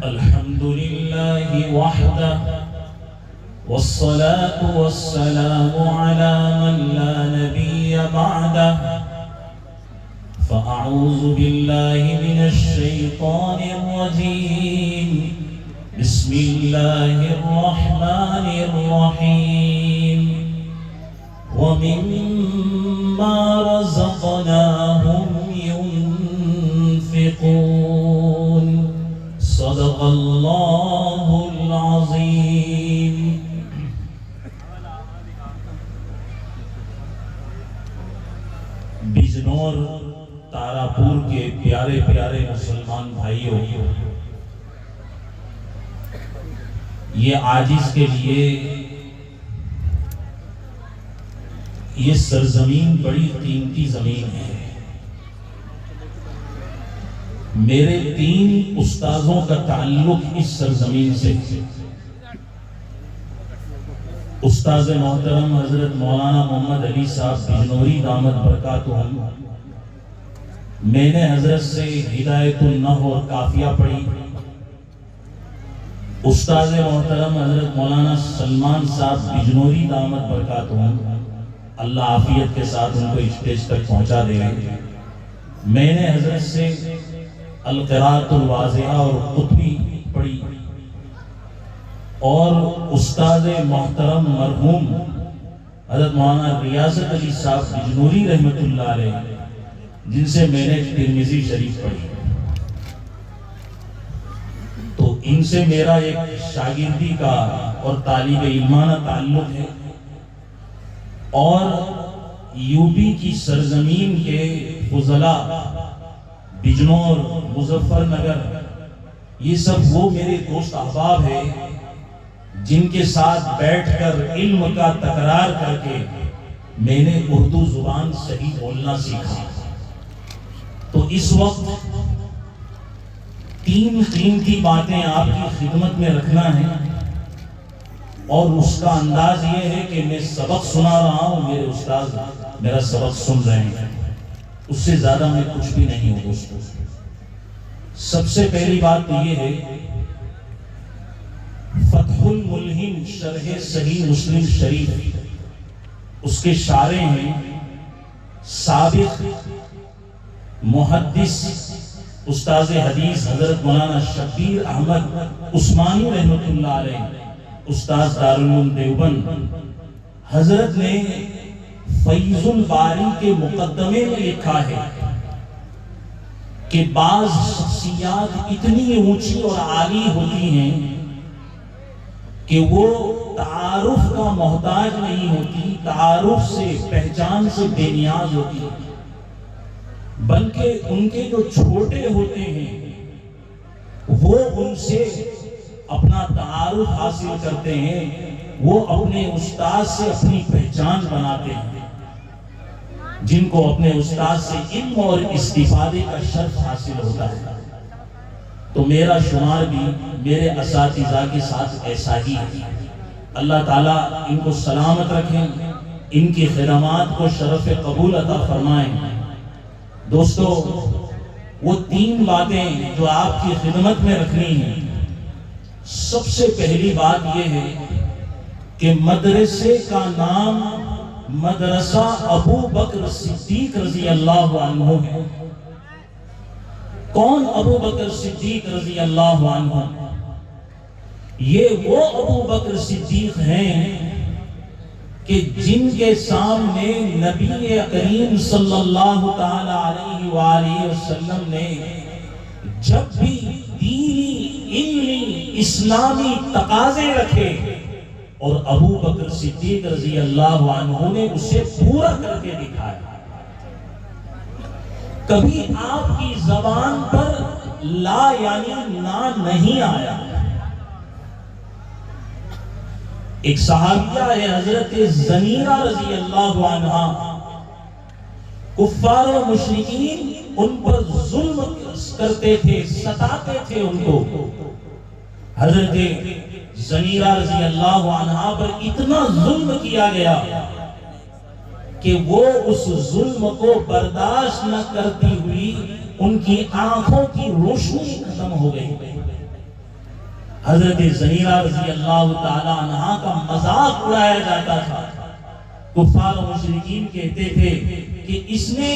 الحمد لله وحده والصلاة والسلام على من لا نبي بعده فأعوذ بالله من الشيطان الرجيم بسم الله الرحمن الرحيم ومما رزقناهم ينفقون صدق الله العظيم. بجنور تاراپور کے پیارے پیارے مسلمان بھائیوں، یہ عاجز کے لیے یہ سرزمین بڑی قیمتی زمین ہے. میرے 3 استاذوں کا تعلق اس سرزمین سے ہے. استاذ محترم حضرت مولانا محمد علی صاحب بجنوری دامت برکاتہم، میں نے حضرت سے ہدایت النحو اور قافیہ پڑھی. استاذ محترم حضرت مولانا سلمان صاحب بجنوری دامت برکاتہم، اللہ عافیت کے ساتھ ان کو اسٹیج تک پہنچا دے. میں نے حضرت سے القراءۃ الواضحہ اور قطبی پڑھی، اور استاد محترم مرحوم حضرت مولانا ریاضت علی صاحب بجنوری رحمۃ اللہ علیہ، جن سے میں نے ترمذی شریف پڑھی. تو ان سے میرا ایک شاگردی کا اور طالب علمانہ تعلق ہے، اور یو پی کی سرزمین کے فضلاء بجنور، مظفر نگر، یہ سب وہ میرے دوست احباب ہیں جن کے ساتھ بیٹھ کر علم کا تکرار کر کے میں نے اردو زبان صحیح بولنا سیکھا. تو اس وقت 3 قیمتی باتیں آپ کی خدمت میں رکھنا ہے، اور اس کا انداز یہ ہے کہ میں سبق سنا رہا ہوں، میرے استاد میرا سبق سن رہے ہیں، اس سے زیادہ میں کچھ بھی نہیں ہوں دوستوں. سب سے پہلی بات تو یہ ہے، فتح الملہم شرح صحیح مسلم شریف، اس کے شارح ہیں سابق محدث استاذ حدیث حضرت مولانا شبیر احمد عثمانی رحمۃ اللہ علیہ، استاذ دارالعلوم دیوبند. حضرت نے فیض الباری کے مقدمے میں لکھا ہے کہ بعض شخصیات اتنی اونچی اور عالی ہوتی ہیں کہ وہ تعارف کا محتاج نہیں ہوتی، تعارف سے، پہچان سے بے نیاز ہوتی ہے، بلکہ ان کے جو چھوٹے ہوتے ہیں وہ ان سے اپنا تعارف حاصل کرتے ہیں، وہ اپنے استاد سے اپنی پہچان بناتے ہیں، جن کو اپنے استاد سے علم اور استفادے کا شرف حاصل ہوتا ہے. تو میرا شمار بھی میرے اساتذہ کے ساتھ ایسا ہی ہے. اللہ تعالیٰ ان کو سلامت رکھیں، ان کی خدمات کو شرف قبول عطا فرمائیں. دوستو، وہ 3 باتیں جو آپ کی خدمت میں رکھنی ہیں، سب سے پہلی بات یہ ہے کہ مدرسے کا نام مدرسہ ابو بکر صدیق رضی اللہ عنہ ہے. کون ابو بکر صدیق رضی اللہ عنہ؟ یہ وہ ابو بکر صدیق ہیں کہ جن کے سامنے نبی کریم صلی اللہ تعالی علیہ وآلہ وسلم نے جب بھی دینی، علمی، اسلامی تقاضے رکھے، اور ابو بکر صدیق رضی اللہ عنہ نے اسے پورا کر کے دکھایا. کبھی آپ کی زبان پر لا یعنی نا نہیں آیا. ایک صحابیہ ہے حضرت زنیرہ رضی اللہ عنہ، کفار و مشرکین ان پر ظلم کرتے تھے، ستاتے تھے ان کو. حضرت زنیرہ رضی اللہ عنہ پر اتنا ظلم کیا گیا کہ وہ اس ظلم کو برداشت نہ کرتی ہوئی ان کی آنکھوں کی روشنی ختم ہو گئی. حضرت زنیرہ رضی اللہ تعالی عنہا کا مذاق اڑایا جاتا تھا۔ کفار و مشرکین کہتے تھے کہ اس نے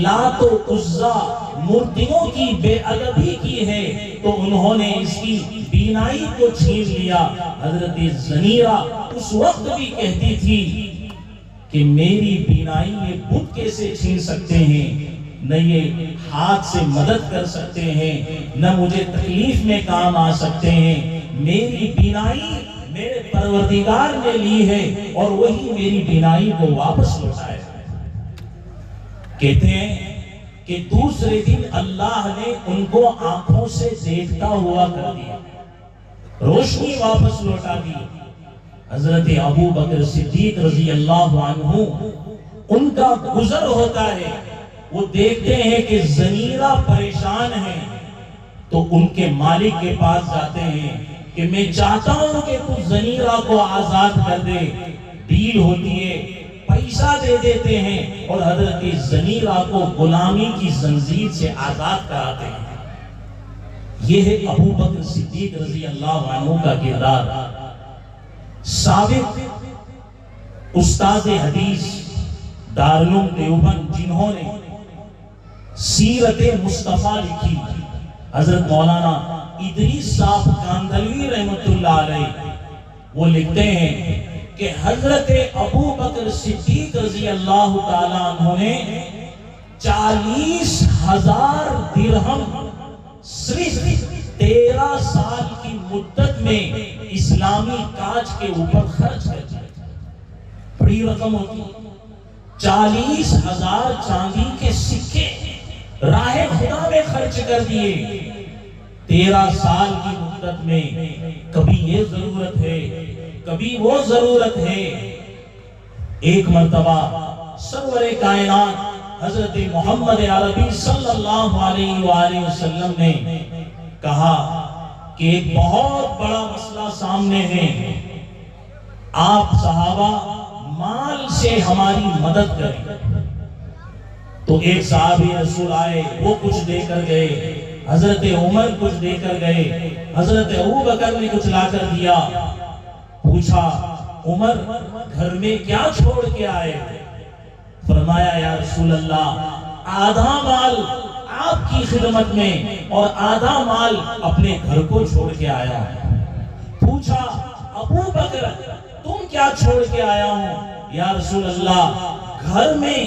لات و عزا مورتیوں کی بے ادبی کی ہے، تو انہوں نے اس کی بینائی کو چھین لیا۔ حضرت زنیرہ اس وقت بھی کہتی تھی کہ میری بینائی یہ بت کیسے چھین سکتے ہیں، نہ یہ ہاتھ سے مدد کر سکتے ہیں، نہ مجھے تکلیف میں کام آ سکتے ہیں، میری بینائی میرے پروردگار نے لی ہے اور وہی میری بینائی کو واپس لوٹائے۔ کہتے ہیں کہ دوسرے دن اللہ نے ان کو آنکھوں سے دیکھتا ہوا کر دیا، روشنی واپس لوٹا دی۔ حضرت ابو بکر صدیق رضی اللہ عنہ ان کا گزر ہوتا ہے، وہ دیکھتے ہیں کہ زنیرہ پریشان ہے، تو ان کے مالک کے پاس جاتے ہیں کہ میں چاہتا ہوں کہ تو زنیرہ کو آزاد کر دے۔ ڈیل ہوتی ہے، پیسہ دے دیتے ہیں اور حضرت زنیرہ کو غلامی کی زنجیر سے آزاد کراتے ہیں۔ یہ ہے ابو بکر صدیق رضی اللہ عنہ کا کردار۔ ثابت استاد حدیث دارالعلوم دیوبند جنہوں نے سیرت مصطفیٰ لکھی، حضرت مولانا ادریس صاحب کاندھلوی رحمت اللہ علیہ، وہ لکھتے ہیں کہ حضرت ابو بکر صدیق رضی اللہ تعالیٰ عنہ نے 40,000 درہم صرف 13 سال کی مدت میں اسلامی کاج کے اوپر خرچ کر دیا۔ بڑی رقم ہوتی، 40,000 چاندی کے سکے راہ خدا میں خرچ کر دیے 13 سال کی مدت میں۔ کبھی یہ ضرورت ہے، کبھی وہ ضرورت ہے۔ ایک مرتبہ سرور کائنات حضرت محمد عربی صلی اللہ علیہ وآلہ وسلم نے کہا کہ ایک بہت بڑا مسئلہ سامنے ہے، آپ صحابہ مال سے ہماری مدد کریں۔ تو ایک صحابی رسول آئے، وہ کچھ دے کر گئے، حضرت عمر کچھ دے کر گئے، حضرت ابو بکر نے کچھ لا کر دیا۔ پوچھا عمر گھر میں کیا چھوڑ کے آئے؟ فرمایا یا رسول اللہ آدھا مال آپ کی خدمت میں اور آدھا مال اپنے گھر کو چھوڑ کے آیا ہوں۔ پوچھا ابو بکر تم کیا چھوڑ کے آیا ہوں؟ یا رسول اللہ گھر میں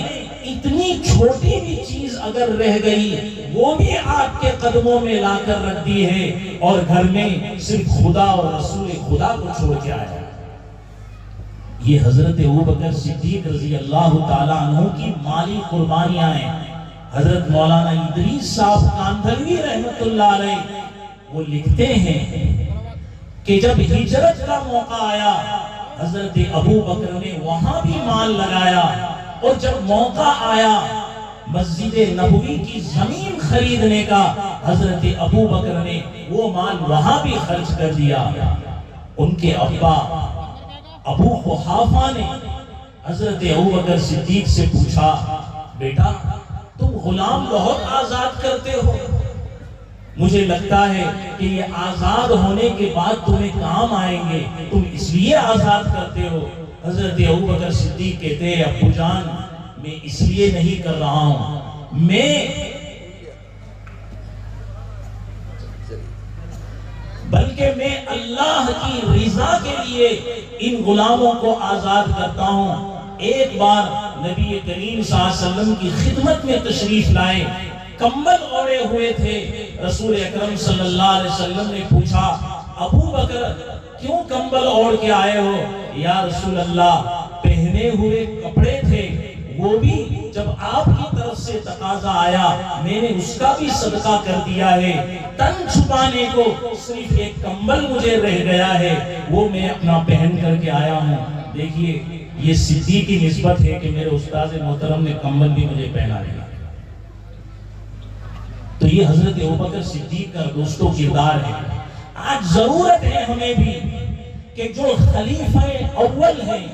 اتنی چھوٹی بھی چیز اگر رہ گئی وہ بھی آپ کے قدموں میں لا کر رکھ دی ہے، اور گھر میں صرف خدا اور رسول خدا کو چھوڑ کے آیا۔ یہ حضرت ابو بکر صدیق رضی اللہ تعالیٰ عنہ کی مالی قربانیاں ہیں۔ حضرت مولانا ادریس صاحب کاندھلوی رحمت اللہ علیہ وہ لکھتے ہیں کہ جب ہجرت کا موقع آیا حضرت ابو بکر نے وہاں بھی مال لگایا، اور جب موقع آیا مسجد نبوی کی زمین خریدنے کا حضرت ابو بکر نے وہ مال وہاں بھی خرچ کر دیا۔ ان کے ابا ابو قحافہ نے حضرت ابو بکر صدیق سے پوچھا بیٹا تم غلام بہت آزاد کرتے ہو، مجھے لگتا ہے کہ یہ آزاد ہونے کے بعد تمہیں کام آئیں گے، تم اس لیے آزاد کرتے ہو۔ حضرت ابو بکر صدیق کہتے ہیں ابو جان میں اس لیے نہیں کر رہا ہوں، بلکہ میں اللہ کی رضا کے لیے ان غلاموں کو آزاد کرتا ہوں۔ ایک بار نبی کریم صلی اللہ علیہ وسلم کی خدمت میں تشریف لائے، کمبل اوڑے ہوئے تھے، رسول اکرم صلی اللہ علیہ وسلم نے پوچھا ابو بکر کیوں کمبل اوڑھ کے آئے ہو؟ یا رسول اللہ پہنے ہوئے کپڑے تھے وہ بھی جب آپ کی طرف سے تقاضا آیا میں نے اس کا بھی صدقہ کر دیا ہے، تن چھپانے کو صرف ایک کمبل مجھے رہ گیا ہے وہ میں اپنا پہن کر کے آیا ہوں۔ دیکھیے یہ صدیق کی نسبت ہے کہ میرے استاد محترم نے کمبل بھی مجھے پہنا دیا۔ تو یہ حضرت ابوبکر صدیق کا دوستوں کردار ہے۔ آج ضرورت ہے ہمیں بھی کہ جو خلیفہ اول ہیں،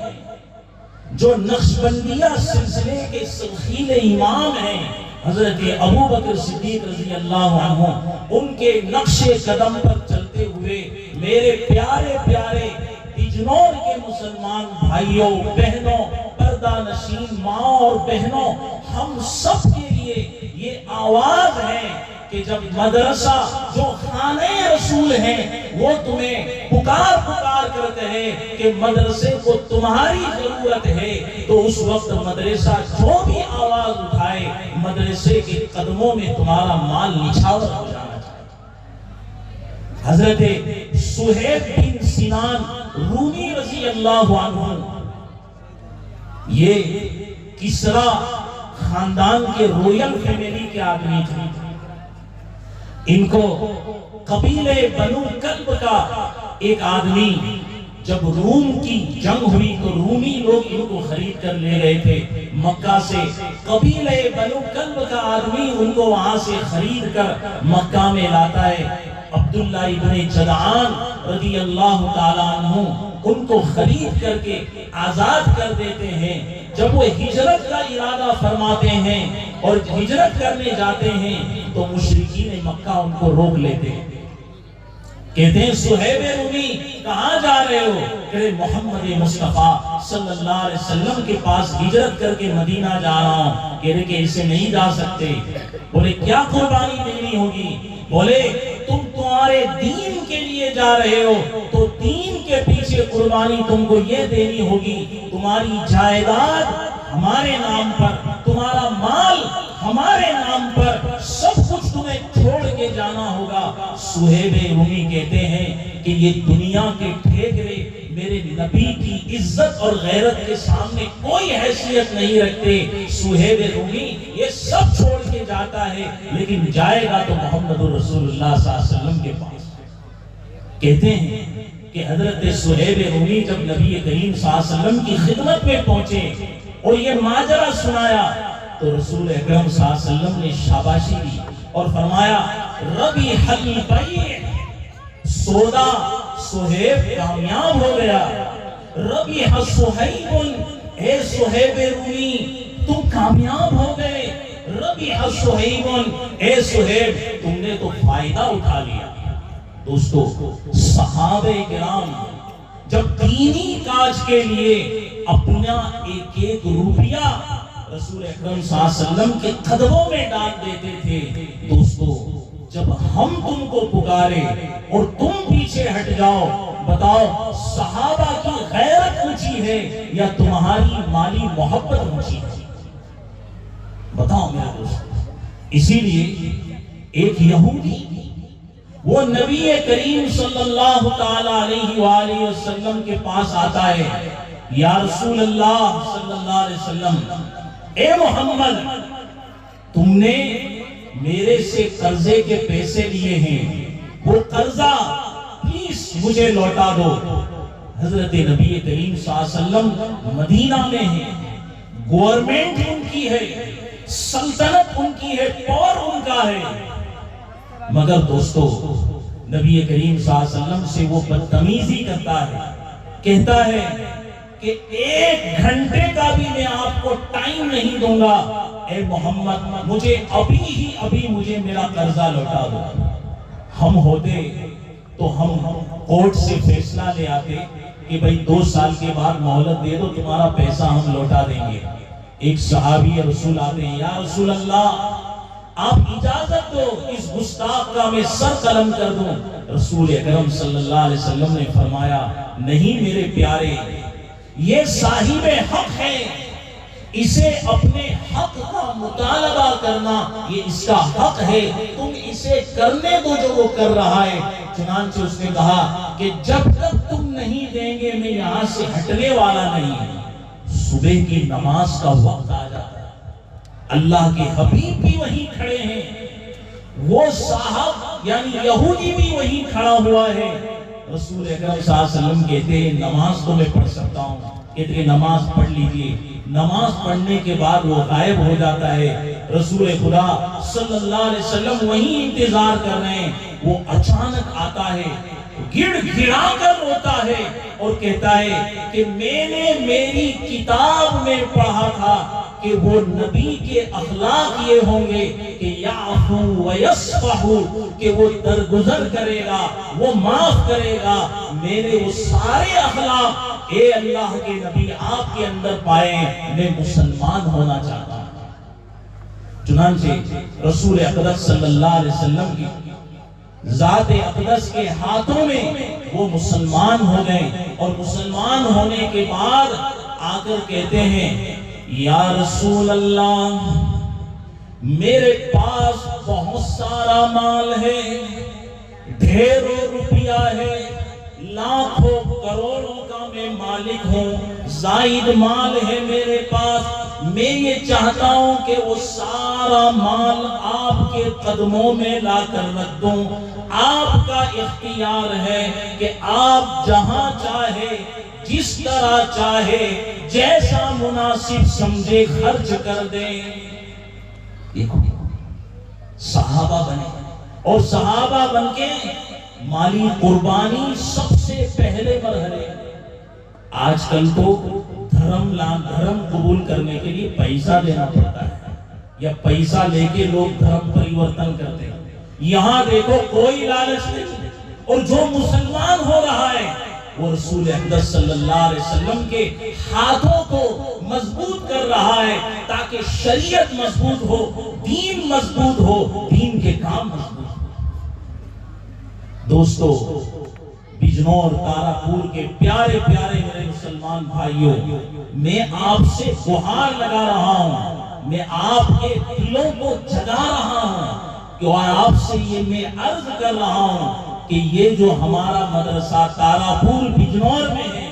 جو نقشبندیہ سلسلے کے سلسلے امام ہیں حضرت ابوبکر صدیق رضی اللہ عنہ، ان کے نقش قدم پر چلتے ہوئے میرے پیارے پیارے بجنور کے مسلمان بھائیوں بہنوں، پردہ نشین ماں اور بہنوں، ہم سب کے لیے یہ آواز ہے کہ جب مدرسہ جو خانہ رسول ہیں وہ تمہیں پکار پکار کرتے ہیں کہ مدرسے کو تمہاری ضرورت ہے، تو اس وقت مدرسہ جو بھی آواز اٹھائے مدرسے کے قدموں میں تمہارا مال نچھاور ہو جانا چاہیے۔ حضرت سہیب بن سنان رومی رضی اللہ عنہ، یہ کسرا خاندان کے رویل فیملی کے آدمی تھے۔ ان کو قبیلہ بنو کلب کا ایک آدمی، جب روم کی جنگ ہوئی تو رومی لوگ ان کو خرید کر لے گئے تھے مکہ سے۔ قبیلہ بنو کلب کا آدمی ان کو وہاں سے خرید کر مکہ میں لاتا ہے۔ عبداللہ ابن جدعان رضی اللہ تعالیٰ عنہ ان کو خرید کر کے آزاد کر دیتے ہیں۔ جب وہ ہجرت کا ارادہ فرماتے ہیں اور ہجرت کرنے جاتے ہیں تو مشرکین مکہ ان کو روک لیتے ہیں، کہتے ہیں سہیب رومی کہاں جا رہے ہو؟ کہ محمد مصطفیٰ صلی اللہ علیہ وسلم کے پاس ہجرت کر کے مدینہ جا رہا ہوں۔ کہہ رہے کہ اسے نہیں جا سکتے۔ بولے کیا قربانی دینی ہوگی؟ بولے تم تمہارے دین کے لیے جا رہے ہو تو دین کے پیچھے قربانی تم کو یہ دینی ہوگی، تمہاری جائیداد ہمارے نام پر، تمہارا مال ہمارے نام پر، سب کچھ تمہیں چھوڑ کے جانا ہوگا۔ سہیب رومی کہتے ہیں کہ یہ دنیا کے ٹھیکرے میرے نبی کی عزت اور غیرت کے سامنے کوئی حیثیت نہیں رکھتے۔ سہیب رومی یہ سب چھوڑ کے جاتا ہے لیکن جائے گا تو محمد رسول اللہ صلی اللہ علیہ وسلم کے پاس۔ کہتے ہیں کہ حضرت سہیب رومی جب نبی کریم صلی اللہ علیہ وسلم کی خدمت میں پہنچے اور یہ ماجرا سنایا تو رسول اکرم صلی اللہ علیہ وسلم نے شاباشی دی اور فرمایا ربی حل بیع، سودا سہیب کامیاب ہو گیا۔ ربی سہیب، اے سہیب رومی تم کامیاب ہو گئے۔ ربی سہیب، اے سہیب تم نے تو فائدہ اٹھا لیا۔ دوستو صحابہ کرام جب دینی کاج کے لیے اپنا ایک ایک روپیہ رسول اکرم صلی اللہ علیہ وسلم کے قدموں میں ڈال دیتے تھے، دوستو جب ہم تم کو پکارے اور تم پیچھے ہٹ جاؤ، بتاؤ صحابہ کی غیرت اونچی ہے یا تمہاری مالی محبت اونچی ہے؟ بتاؤ میرے دوست۔ اسی لیے ایک یہودی وہ نبی کریم صلی اللہ تعالی علیہ وآلہ وسلم کے پاس آتا ہے، یا رسول اللہ صلی اللہ علیہ وسلم، اے محمد تم نے میرے سے قرضے کے پیسے لیے ہیں، وہ قرضہ پلیز مجھے لوٹا دو۔ حضرت نبی کریم صلی اللہ علیہ وسلم مدینہ میں ہیں، گورنمنٹ ان کی ہے، سلطنت ان کی ہے، پاور ان کا ہے، مگر دوستو نبی کریم صلی اللہ علیہ وسلم سے وہ بدتمیزی کرتا ہے، کہتا ہے کہ 1 گھنٹے کا بھی میں آپ کو ٹائم نہیں دوں گا، اے محمد مجھے ابھی مجھے میرا قرضہ لوٹا دو۔ ہم ہوتے تو ہم کورٹ سے فیصلہ لے آتے کہ بھئی 2 سال کے بعد مہلت دے دو، تمہارا پیسہ ہم لوٹا دیں گے۔ ایک صحابی رسول آتے ہیں، یا رسول اللہ آپ اجازت دو اس گستاخ کا میں سر قلم کر دوں۔ رسول اکرم صلی اللہ علیہ وسلم نے فرمایا نہیں میرے پیارے، یہ صاحب حق ہے، اسے اپنے حق کا مطالبہ کرنا یہ اس کا حق ہے، تم اسے کرنے دو جو وہ کر رہا ہے۔ چنانچہ اس نے کہا کہ جب تک تم نہیں دیں گے میں یہاں سے ہٹنے والا نہیں ہوں۔ صبح کی نماز کا وقت آ جاتا ہے، اللہ کے حبیب بھی وہیں کھڑے ہیں، وہ صاحب یعنی یہودی بھی وہیں کھڑا ہوا ہے۔ رسول اکرم صلی اللہ علیہ وسلم کہتے ہیں نماز تو میں پڑھ سکتا ہوں، کہتے ہیں نماز پڑھ لیجئے۔ نماز پڑھنے کے بعد وہ غائب ہو جاتا ہے۔ رسول خدا صلی اللہ علیہ وسلم وہیں انتظار کر رہے ہیں، وہ اچانک آتا ہے، گڑ گڑا کر روتا ہے اور کہتا ہے کہ میں نے میری کتاب میں پڑھا تھا کہ وہ نبی کے اخلاق یہ ہوں گے کہ یعفو ویصفحو، کہ وہ درگزر کرے گا، وہ معاف کرے گا۔ میرے وہ سارے اخلاق اے اللہ کے نبی آپ کے اندر پائے، میں مسلمان ہونا چاہتا ہوں۔ چنانچہ رسول اقدس صلی اللہ علیہ وسلم کی ذات اقدس کے ہاتھوں میں وہ مسلمان ہو گئے، اور مسلمان ہونے کے بعد آ کر کہتے ہیں یا رسول اللہ میرے پاس بہت سارا مال ہے، ڈھیروں روپیہ ہے، لاکھوں کروڑوں کا میں مالک ہوں، زائد مال ہے میرے پاس، میں یہ چاہتا ہوں کہ وہ سارا مال آپ کے قدموں میں لا کر رکھ دوں۔ آپ کا اختیار ہے کہ آپ جہاں چاہے، جس طرح چاہے، جیسا مناسب سمجھے خرچ کر دیں۔ دیکھو صحابہ بنے، اور صحابہ بن کے مالی قربانی سب سے پہلے مرحلے۔ آج کل تو دھرم قبول کرنے کے لیے پیسہ دینا پڑتا ہے، یا پیسہ لے کے لوگ دھرم پریورتن کرتے ہیں۔ یہاں دیکھو کوئی لالچ نہیں، اور جو مسلمان ہو رہا ہے وہ رسول اقدس صلی اللہ علیہ وسلم کے ہاتھوں کو مضبوط کر رہا ہے، تاکہ شریعت مضبوط ہو، دین مضبوط ہو، دین کے کام مضبوط ہو۔ دوستو، بجنور تارا کے پیارے پیارے میرے مسلمان بھائیوں، میں آپ سے گہار لگا رہا ہوں، میں آپ کے دلوں کو جگا رہا ہوں، کہ آپ سے یہ میں عرض کر رہا ہوں کہ یہ جو ہمارا مدرسہ تارا پور بجنور میں ہے،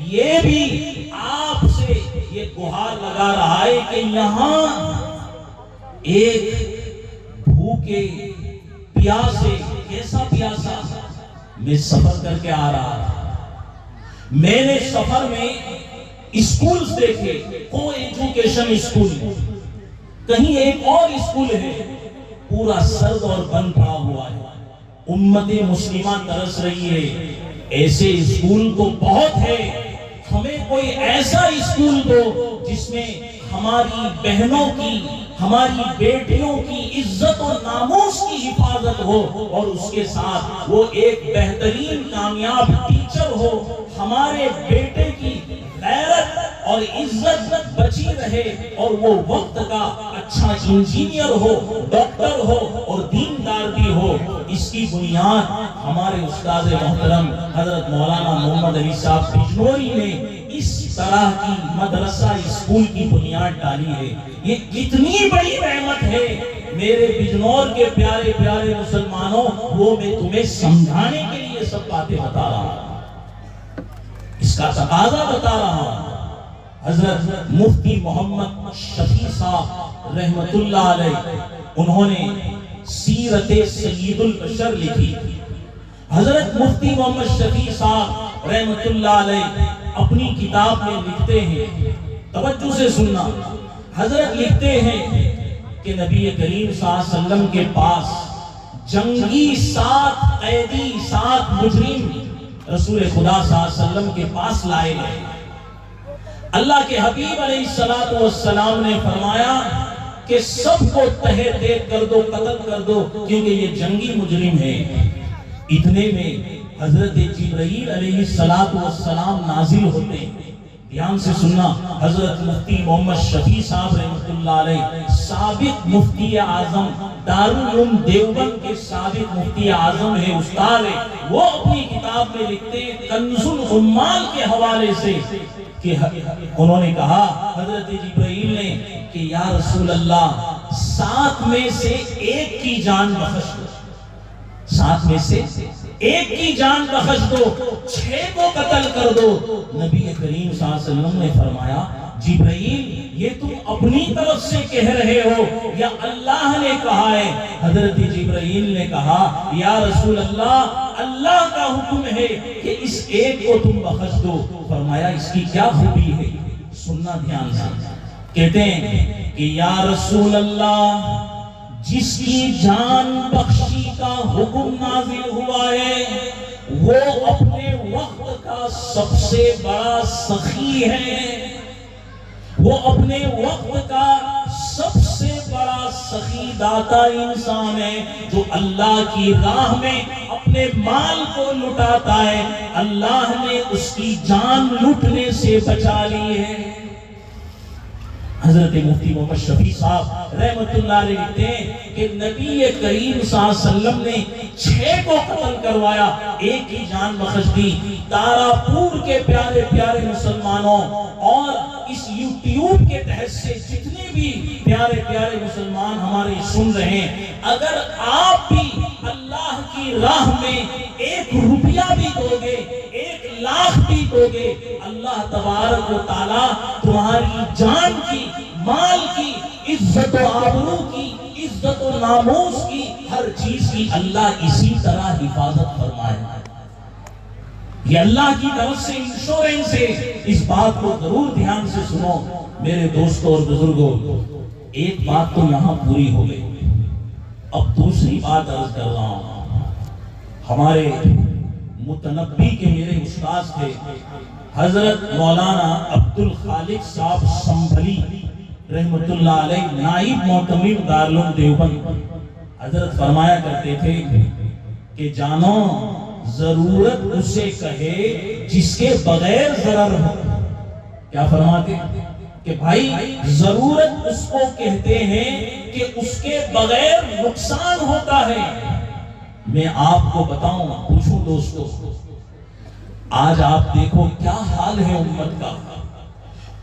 یہ بھی آپ سے یہ گہار لگا رہا ہے کہ یہاں ایک بھوکے پیاسے، کیسا پیاسا، میں سفر کر کے آ رہا تھا، میں نے سفر میں اسکولز دیکھے، کو ایجوکیشن اسکول، کہیں ایک اور اسکول ہے پورا سرد اور بند پڑا ہوا ہے، امت مسلمہ ترس رہی ہے، ایسے اسکول تو بہت ہے، ہمیں کوئی ایسا اسکول دو جس میں ہماری بہنوں کی، ہماری بیٹیوں کی عزت و ناموس کی حفاظت ہو، اور اس کے ساتھ وہ ایک بہترین کامیاب ٹیچر ہو، ہمارے بیٹے کی غیرت اور عزت بچی رہے، اور وہ وقت کا اچھا انجینئر ہو، ڈاکٹر ہو، اور دیندار بھی ہو۔ اس کی بنیاد ہمارے استاد محترم حضرت مولانا محمد علی صاحب بجنوری نے اس طرح کی مدرسہ اسکول کی بنیاد ڈالی ہے۔ یہ کتنی بڑی نعمت ہے میرے بجنور کے پیارے پیارے مسلمانوں، وہ میں تمہیں سمجھانے کے لیے سب باتیں بتا رہا ہوں، اس کا تقاضا بتا رہا ہوں۔ حضرت مفتی محمد شفیع صاحب رحمت اللہ علیہ، انہوں نے سیرت سید البشر لکھی۔ حضرت مفتی محمد شفیع صاحب رحمت اللہ علیہ اپنی کتاب میں لکھتے ہیں، توجہ سے سننا، حضرت لکھتے ہیں کہ نبی کریم صلی اللہ علیہ وسلم کے پاس جنگی 7 قیدی، 7 مجرم رسول خدا صلی اللہ علیہ وسلم کے پاس لائے گئے۔ اللہ کے حبیب علیہ السلام نے فرمایا کہ سب کو تہہ دیکھ کر دو، قتل کر دو، کیونکہ یہ جنگی مجرم ہے۔ اتنے میں حضرت جبرائیل علیہ السلام نازل ہوتے ہیں۔ دھیان سے سننا، حضرت مفتی محمد شفیع صاحب رحمت اللہ علیہ سابق مفتی اعظم دارالعلوم دیوبند کے سابق مفتی اعظم ہے، استاد ہے، وہ اپنی کتاب میں لکھتے ہیں کنز العمال کے حوالے سے کہ انہوں نے کہا حضرت جبرائیل نے کہ یا رسول اللہ 7 میں سے ایک کی جان بخش دو، 7 میں سے ایک کی جان بخش دو، 6 کو قتل کر دو۔ نبی کریم صلی اللہ علیہ وسلم نے فرمایا جبرائیل یہ تم اپنی طرف سے کہہ رہے ہو یا اللہ نے کہا ہے؟ حضرت جبرائیل نے کہا یا رسول اللہ، اللہ کا حکم ہے کہ اس ایک کو تم بخش دو۔ فرمایا اس کی کیا خوبی ہے؟ سننا دھیان سے، کہتے ہیں کہ یا رسول اللہ، جس کی جان بخشی کا حکم نازل ہوا ہے وہ اپنے وقت کا سب سے بڑا سخی ہے، وہ اپنے وقت کا سب سے بڑا سخی داتا انسان ہے جو اللہ کی راہ میں اپنے مال کو لٹاتا ہے، اللہ نے اس کی جان لٹنے سے بچا لی ہے۔ حضرت مفتی محمد شفیع صاحب رحمت اللہ علیہ کہتے ہیں کہ نبی کریم صلی اللہ علیہ وسلم نے 6 کو قتل کروایا، ایک کی جان بخش دی۔ تارا پور کے پیارے پیارے مسلمانوں اور اس یوٹیوب کے تحت سے جتنے بھی پیارے پیارے مسلمان ہمارے سن رہے ہیں، اگر آپ بھی اللہ کی راہ میں 1 روپیہ بھی دو گے، 1 لاکھ بھی دو گے، اللہ تبارک و تعالی تمہاری جان کی، مال کی، عزت و آبرو کی، عزت و ناموس کی، ہر چیز کی اللہ اسی طرح حفاظت فرمائے۔ یہ اللہ کی طرف سے انشورنس ہے، اس بات کو ضرور دھیان سے سنو میرے دوستوں اور بزرگوں۔ ایک بات تو یہاں پوری ہو گئی، اب دوسری بات عرض کر رہا ہوں۔ ہمارے متنبی کے میرے استاد تھے حضرت مولانا عبد الخالق صاحب سنبھلی رحمت اللہ علیہ، نائب معتمد دارالعلوم دیوبند۔ حضرت فرمایا کرتے تھے کہ جانو ضرورت اسے کہے جس کے بغیر ضرر ہو۔ کیا فرماتے کہ بھائی ضرورت اس کو کہتے ہیں کہ اس کے بغیر نقصان ہوتا ہے۔ میں آپ کو بتاؤں، پوچھوں دوستو، آج آپ دیکھو کیا حال ہے امت کا۔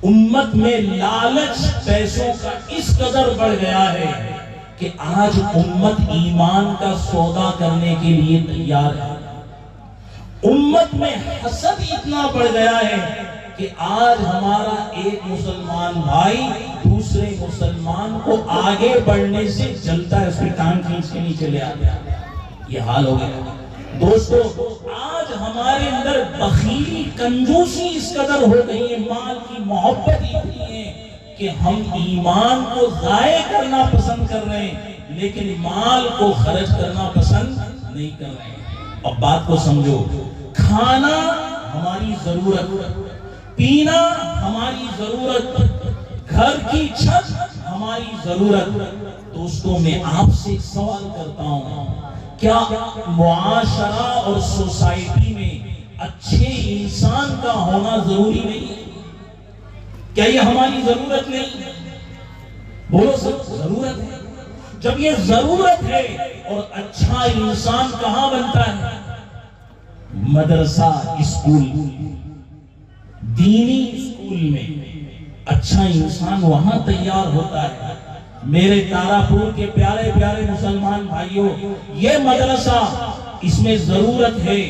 امت میں لالچ پیسوں کا اس قدر بڑھ گیا ہے کہ آج امت ایمان کا سودا کرنے کے لیے تیار ہے۔ امت میں حسد اتنا بڑھ گیا ہے کہ آج ہمارا ایک مسلمان بھائی دوسرے مسلمان کو آگے بڑھنے سے جلتا ہے، اس کی ٹانگ کھینچ کے نیچے لے آتا ہے۔ یہ حال ہو گیا دوستو۔ آج ہمارے اندر بخیلی، کنجوسی اس قدر ہو گئی ہے، مال کی محبت اتنی ہے کہ ہم ایمان کو ضائع کرنا پسند کر رہے ہیں لیکن مال کو خرچ کرنا پسند نہیں کر رہے ہیں۔ اب بات کو سمجھو، کھانا ہماری ضرورت، پینا ہماری ضرورت، گھر کی چھت ہماری ضرورت۔ دوستوں میں آپ سے ایک سوال کرتا ہوں، کیا معاشرہ اور سوسائٹی میں اچھے انسان کا ہونا ضروری نہیں ہے؟ کیا یہ ہماری ضرورت نہیں؟ بولو سب، ضرورت ہے۔ جب یہ ضرورت ہے اور اچھا انسان کہاں بنتا ہے؟ مدرسہ، اسکول، دینی اسکول میں اچھا انسان وہاں تیار ہوتا ہے۔ میرے تارا پور کے پیارے پیارے مسلمان بھائیوں، یہ مدرسہ، اس میں ضرورت ہے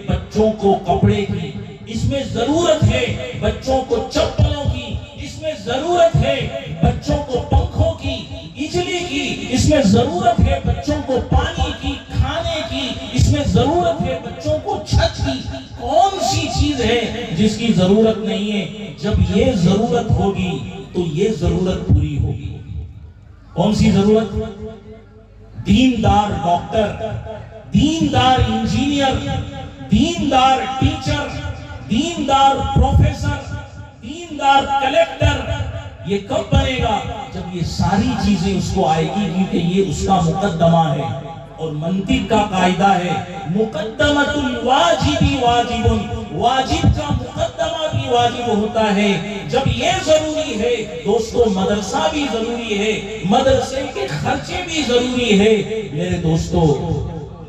بچوں کو کپڑے کی، اس میں ضرورت ہے بچوں کو چپلوں کی، اس میں ضرورت ہے بچوں کو پنکھوں کی، بجلی کی، اس میں ضرورت ہے بچوں کو پانی کی، کھانے کی، اس میں ضرورت ہے بچوں کو چھت کی۔ کون سی چیز ہے جس کی ضرورت نہیں ہے؟ جب یہ ضرورت ہوگی تو یہ ضرورت پوری ہوگی۔ کون سی ضرورت؟ دیندار ڈاکٹر، دیندار انجینئر، دیندار ٹیچر، دیندار پروفیسر، دیندار کلیکٹر۔ یہ کب بنے گا؟ جب یہ ساری چیزیں اس کو آئے گی، کیونکہ یہ اس کا مقدمہ ہے۔ اور منطق کا قاعدہ ہے مقدمۃ الواجب واجب، واجب کا مقدمہ بھی واجب ہوتا ہے۔ جب یہ ضروری ہے دوستو، مدرسہ بھی ضروری ہے، مدرسے کے خرچے بھی ضروری ہے۔ میرے دوستو،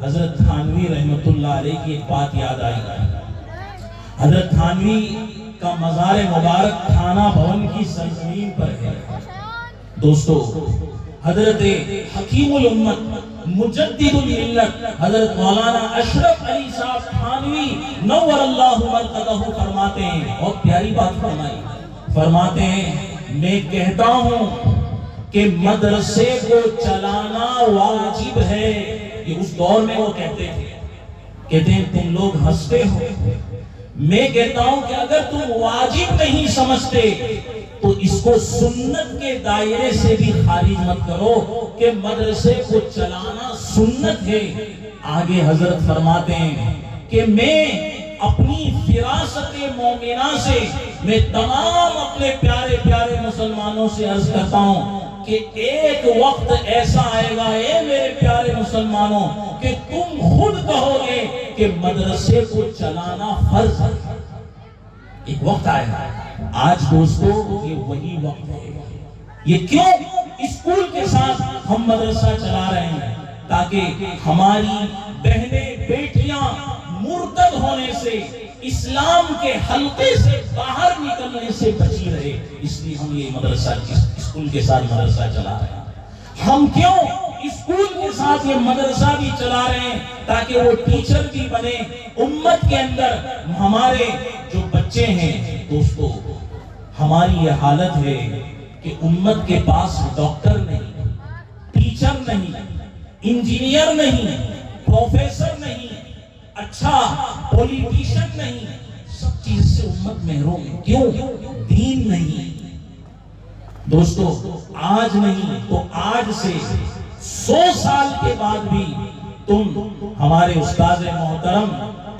حضرت تھانوی رحمت اللہ علیہ کی ایک بات یاد آئی۔ حضرت تھانوی کا مزار مبارک تھانہ بھون کی سرزمین پر ہے۔ دوستو، حضرت حکیم الامت، مجدد الملت، حضرت مولانا اشرف علی صاحب تھانوی نور اللہ مرقدہ فرماتے ہیں، بہت پیاری بات فرمائی، فرماتے ہیں میں کہتا ہوں کہ مدرسے کو چلانا واجب ہے۔ یہ اس دور میں وہ کہتے ہیں تم لوگ ہنستے ہو، میں کہتا ہوں کہ اگر تم واجب نہیں سمجھتے تو اس کو سنت کے دائرے سے بھی خارج مت کرو کہ مدرسے کو چلانا سنت ہے۔ آگے حضرت فرماتے ہیں کہ میں اپنی فراست مومنہ سے میں تمام اپنے پیارے پیارے مسلمانوں سے عرض کرتا ہوں کہ ایک وقت ایسا آئے گا اے میرے پیارے مسلمانوں کہ تم خود کہو گے کہ مدرسے کو چلانا فرض ہے۔ ایک وقت آئے گا۔ آج دوستو یہ وہی وقت ہے۔ یہ کیوں؟ اسکول کے ساتھ ہم مدرسہ چلا رہے ہیں تاکہ ہماری بہنیں بیٹیاں مرتد ہونے سے، اسلام کے حلقے سے باہر نکلنے سے بچی رہے، اس لیے ہم یہ مدرسہ اسکول کے ساتھ مدرسہ چلا رہے ہیں۔ ہم کیوں اسکول کے ساتھ یہ مدرسہ بھی چلا رہے ہیں؟ تاکہ وہ ٹیچر بھی بنے۔ امت کے اندر ہمارے جو بچے ہیں دوستو، ہماری یہ حالت ہے کہ امت کے پاس ڈاکٹر نہیں، ٹیچر نہیں، انجینئر نہیں، پروفیسر نہیں، اچھا پولیٹیشن نہیں، سب چیز سے امت محروم ہے۔ کیوں؟ دین نہیں۔ دوستو آج نہیں تو آج سے 100 سال کے بعد بھی تم ہمارے استاد محترم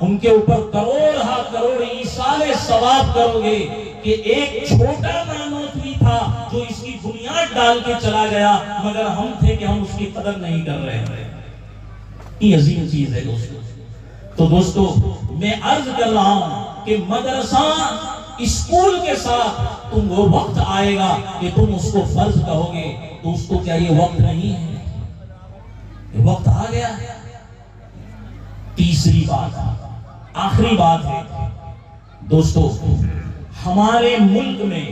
ان کے اوپر کروڑ ہا کروڑ ایصال ثواب کرو گے کہ ایک چھوٹا نانوتوی تھا جو اس کی بنیاد ڈال کے چلا گیا، مگر ہم تھے کہ ہم اس کی قدر نہیں کر رہے ہیں۔ یہ عظیم چیز ہے دوستو۔ تو دوستو میں عرض کر رہا ہوں کہ مدرسہ اسکول کے ساتھ تم وہ وقت آئے گا کہ تم اس کو فرض کہو گے۔ دوستو کیا یہ وقت نہیں ہے؟ یہ وقت آ گیا ہے۔ تیسری بات، آخری بات ہے دوستو، ہمارے ملک میں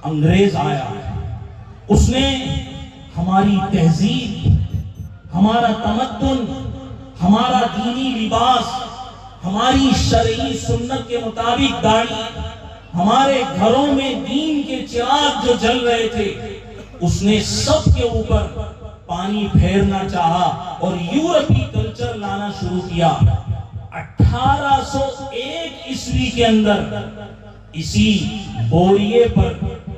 انگریز آیا، اس نے ہماری تہذیب، ہمارا تمدن، ہمارا دینی لباس، ہماری شرعی سنت کے مطابق داڑھی، ہمارے گھروں میں دین کے چراغ جو جل رہے تھے، اس نے سب کے اوپر پانی پھیرنا چاہا اور یورپی کلچر لانا شروع کیا۔ 1801 عیسوی کے اندر اسی بوریے پر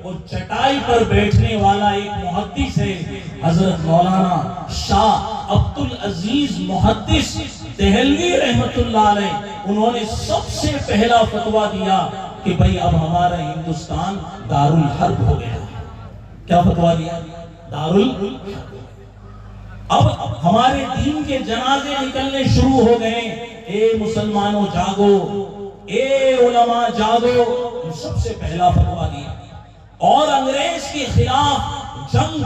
اور چٹائی پر بیٹھنے والا ایک محدث ہے، حضرت مولانا شاہ عبد العزیز محدث دہلوی رحمت اللہ علیہ، انہوں نے سب سے پہلا فتویٰ دیا کہ بھئی اب ہمارا ہندوستان دارالحرب ہو گیا۔ کیا فتویٰ دیا؟ دارالحرب۔ اب ہمارے دین کے جنازے نکلنے شروع ہو گئے۔ اے مسلمانوں جاگو، اے علماء جاگو، سب سے پہلا فتویٰ دیا۔ اور انگریز کے خلاف جنگ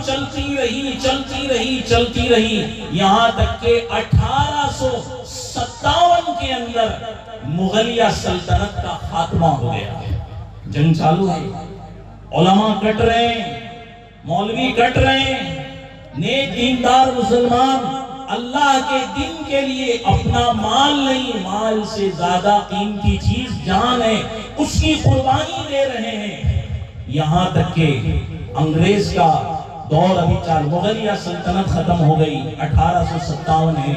چلتی رہی یہاں تک کہ 1857 کے اندر مغلیہ سلطنت کا خاتمہ ہو گیا۔ جنگ چالو ہے، علماء کٹ رہے ہیں، مولوی کٹ رہے ہیں، نیک دیندار مسلمان اللہ کے دین کے لیے اپنا مال نہیں، مال سے زیادہ قیمتی چیز جان ہے، اس کی قربانی دے رہے ہیں۔ یہاں تک کہ انگریز کا دور ابھی مغلیہ سلطنت ختم ہو گئی، 1857 ہے۔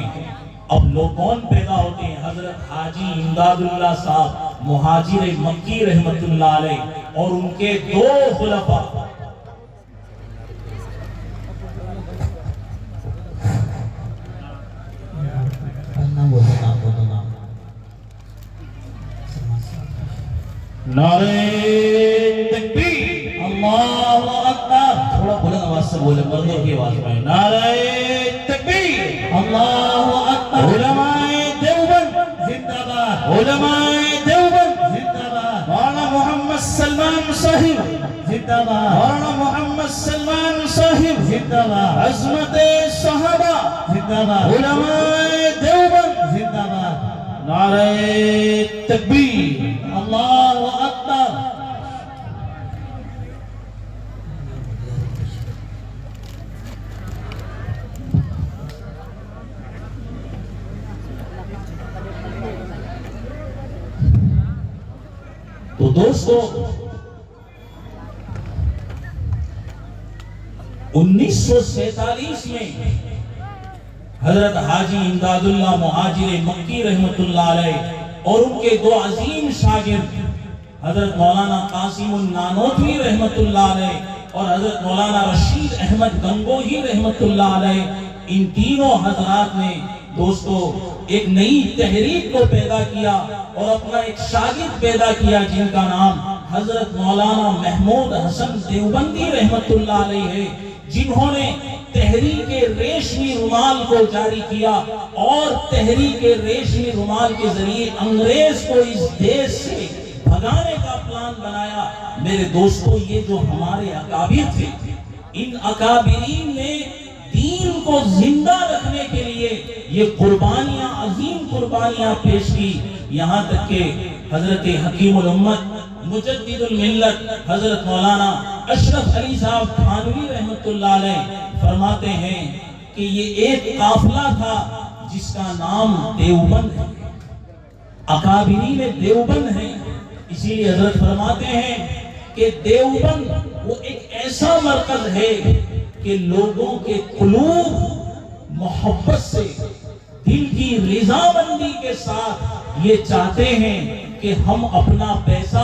اب لوگ کون پیدا ہوتے ہیں؟ حضرت حاجی امداد اللہ صاحب مہاجر مکی رحمت اللہ علیہ اور ان کے 2 خلفاء۔ نعرہ تکبیر، اللہ اکبر، تھوڑا بلند آواز سے بولے، مردوں کی آواز میں، نعرہ تکبیر، اللہ اکبر۔ علماء دیوبند زندہ باد، علماء دیوبند زندہ باد، مولانا محمد سلمان صاحب زندہ باد، مولانا محمد سلمان صاحب زندہ باد، عظمت صحابہ زندہ باد، علماء دیوبند زندہ باد، نعرہ تکبیر، اللہ اکبر۔ تو دوستو 1947 میں حضرت حاجی امداد اللہ مہاجر مکی رحمت اللہ علیہ اور ان کے 2 عظیم شاگرد حضرت مولانا قاسم النانوتوی رحمت اللہ علیہ اور حضرت مولانا رشید احمد گنگوہی رحمت اللہ علیہ، ان تینوں حضرات نے دوستو ایک نئی تحریک کو پیدا کیا اور اپنا ایک شاگرد پیدا کیا جن کا نام حضرت مولانا محمود حسن دیوبندی رحمت اللہ علیہ ہے، جنہوں نے تحریک ریشمی رومال کو جاری کیا اور تحریک ریشمی رومال کے ذریعے انگریز کو اس دیش سے بھگانے کا پلان بنایا۔ میرے دوستو یہ جو ہمارے اکابر تھے، ان اکابرین نے دین کو زندہ رکھنے کے لیے یہ قربانیاں، عظیم قربانیاں پیش کی، یہاں تک کہ حضرت حکیم الامت مجدد الملت حضرت مولانا اشرف علی صاحب تھانوی رحمت اللہ علیہ فرماتے ہیں کہ یہ ایک قافلہ تھا جس کا نام دیوبند ہے، اکابرین دیوبند ہے، اسی لیے حضرت فرماتے ہیں کہ دیوبند وہ ایک ایسا مرکز ہے کہ لوگوں کے قلوب محبت سے، دل کی رضامندی کے ساتھ یہ چاہتے ہیں کہ ہم اپنا پیسہ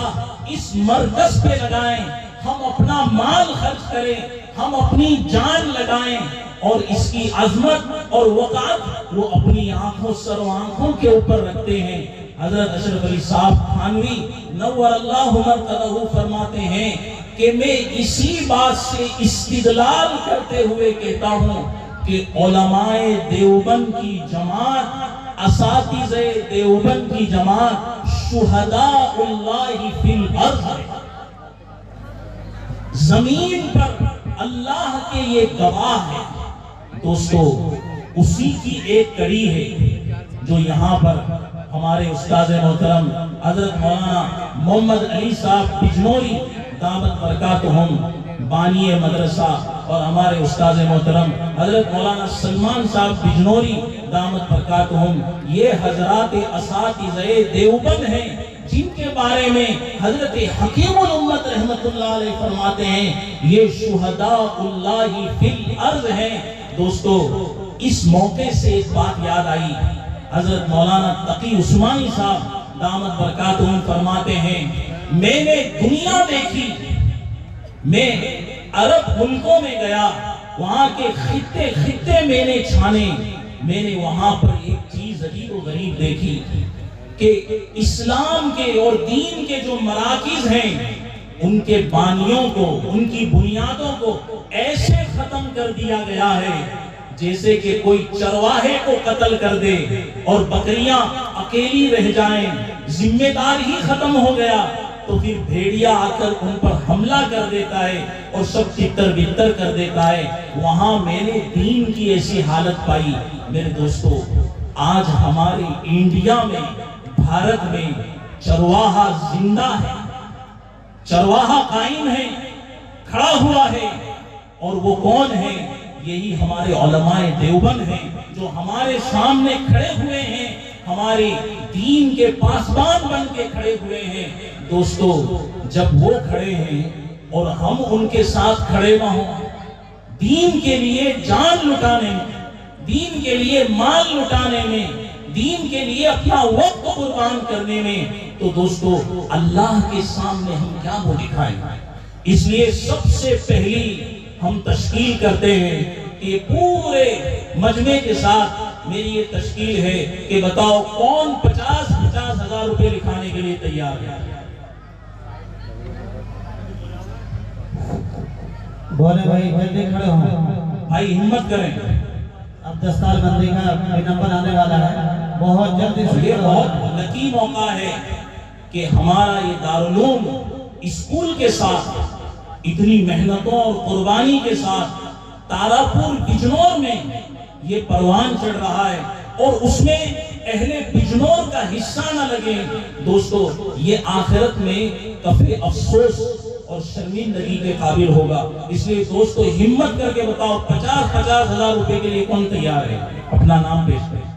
اس مرکز پہ لگائیں، ہم اپنا مال خرچ کریں، ہم اپنی جان لگائیں، اور اس کی عظمت اور وقار وہ اپنی آنکھوں، سر و آنکھوں کے اوپر رکھتے ہیں۔ حضرت اشرف علی صاحب تھانوی نور اللہ مرقدہ فرماتے ہیں کہ میں اسی بات سے استدلال کرتے ہوئے کہتا ہوں کہ علماء دیوبند کی جماعت، اساتذہ دیوبند کی جماعت شہداء اللہ فی الارض ہے، زمین پر اللہ کے یہ گواہ ہے۔ دوستو اسی کی ایک کڑی ہے جو یہاں پر ہمارے استاد محترم حضرت مولانا محمد علی صاحب بجنوری دامت برکاتہم بانی مدرسہ اور ہمارے استاد محترم حضرت مولانا سلمان صاحب بجنوری دامت برکاتہم، یہ حضرات اساتذہ دیوبند ہیں جن کے بارے میں حضرت حکیم الامت رحمت اللہ علیہ فرماتے ہیں یہ شہداء اللہ فی الارض ہیں۔ دوستو اس موقع سے ایک بات یاد آئی، حضرت مولانا تقی عثمانی صاحب دامت برکاتہم فرماتے ہیں میں نے دنیا دیکھی، میں عرب ملکوں میں گیا، وہاں کے خطے خطے میں نے چھانے، میں نے وہاں پر ایک چیز عجیب و غریب دیکھی کہ اسلام کے اور دین کے جو مراکز ہیں ان کے بانیوں کو، ان کی بنیادوں کو ایسے ختم کر دیا گیا ہے جیسے کہ کوئی چرواہے کو قتل کر دے اور بکریاں اکیلی رہ جائیں، ذمہ دار ہی ختم ہو گیا تو پھر بھیڑیا آ کر ان پر حملہ کر دیتا ہے اور سب تتر بتر کر دیتا ہے۔ وہاں میں نے دین کی ایسی حالت پائی۔ میرے دوستو آج ہماری انڈیا میں، بھارت میں چرواہا زندہ ہے، چرواہا قائم ہے، کھڑا ہوا ہے، اور وہ کون ہے؟ یہی ہمارے علماء دیوبند ہیں جو ہمارے سامنے کھڑے ہوئے ہیں، ہمارے دین کے پاسبان بن کے کھڑے ہوئے ہیں۔ دوستو جب وہ کھڑے ہیں اور ہم ان کے ساتھ کھڑے نہ ہوں، دین کے لیے جان لٹانے میں، دین کے لیے مال لٹانے میں، دین کے لیے اپنا وقت قربان کرنے میں، تو دوستو اللہ کے سامنے ہم کیا وہ دکھائیں؟ اس لیے سب سے پہلی ہم تشکیل کرتے ہیں کہ پورے مجمع کے ساتھ میری یہ تشکیل ہے کہ بتاؤ کون 50,000 روپے لکھانے کے لیے تیار ہے؟ بولے بھائی جلدی کھڑے ہوں، بھائی ہمت کریں، اب دستار بندی کا نمبر آنے والا ہے، بہت جلدی سے۔ یہ بہت لکی موقع ہے کہ ہمارا یہ دارالعلوم اسکول کے ساتھ اتنی محنتوں اور قربانی کے ساتھ تارا-پور بجنور میں یہ پروان چڑھ رہا ہے اور اس میں اہل بجنور کا حصہ نہ لگے، دوستو یہ آخرت میں کفِ افسوس اور شرمندگی کے قابل ہوگا۔ اس لیے دوستو ہمت کر کے بتاؤ 50,000 روپے کے لیے کون تیار ہے؟ اپنا نام پیش کریں۔